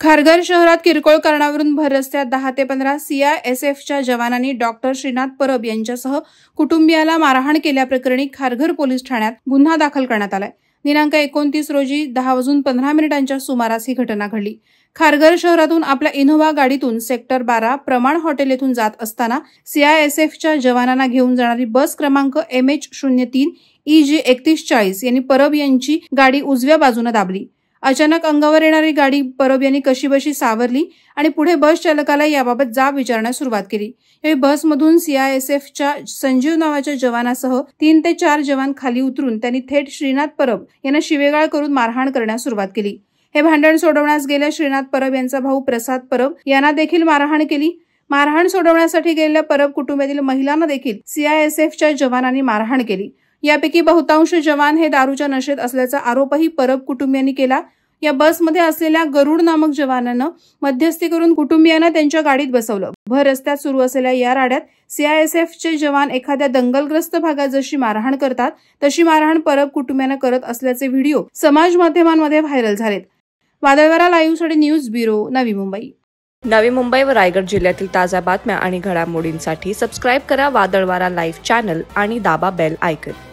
खारघर शहरात किरकोळ कारणावरून भर रस्त्यात 10 ते 15 सीआयएसएफच्या जवानांनी डॉक्टर श्रीनाथ परब यांच्यासह कुटुंबियाला मारहाण केल्याप्रकरणी खारघर पोलीस ठाण्यात गुन्हा दाखल करण्यात आलाय। दिनांक 29 रोजी 10:15 सुमारास ही घटना घडली। खारघर शहरातून आपल्या इनोव्हा गाडीतून सेक्टर 12 प्रमाण हॉटेल येथून जात असताना सीआयएसएफच्या जवानांना घेऊन जाणारी बस क्रमांक MH03 EG 3140 यांनी परब यांची गाडी उजव्या बाजूने दाबली। अचानक अंगावर येणारी गाडी परब यांनी कशीबशी सावरली आणि पुढे बस चालकाला याबाबत जाब विचारण्यास सुरुवात केली। यावेळी बसमधून सीआयएसएफच्या संजीव नावाच्या जवानासह 3 ते 4 जवान खाली उतरून त्यांनी थेट श्रीनाथ परब यांना शिवेगाळ करून मारहाण करण्यास सुरुवात केली। हे भांडण सोडवण्यास गेल्या श्रीनाथ परब यांचा भाऊ प्रसाद परब यांना देखील मारहाण केली। मारहाण सोडवण्यासाठी गेलेल्या परब कुटुंबातील महिलांना देखील सीआयएसएफच्या जवानांनी मारहाण केली। यापैकी बहुतांश जवान हे दारूच्या नशेत असल्याचा आरोपही परब कुटुंबियांनी केला। या बसमध्ये असलेल्या गरुड नामक जवानानं मध्यस्थी करून कुटुंबियांना त्यांच्या गाडीत बसवलं। भर रस्त्यात सुरू असलेल्या या राड्यात सीआयएसएफचे जवान एखाद्या दंगलग्रस्त भागात जशी मारहाण करतात तशी मारहाण परब कुटुंबियांना करत असल्याचे व्हिडिओ समाज माध्यमांमध्ये व्हायरल झालेत। वादळवारा लाईव्हसाठी न्यूज ब्युरो, नवी मुंबई। नवी मुंबई व रायगड जिल्ह्यातील ताज्या बातम्या आणि घडामोडींसाठी सबस्क्राइब करा वादळवारा लाईव्ह चॅनल आणि दाबा बेल आयकॉन।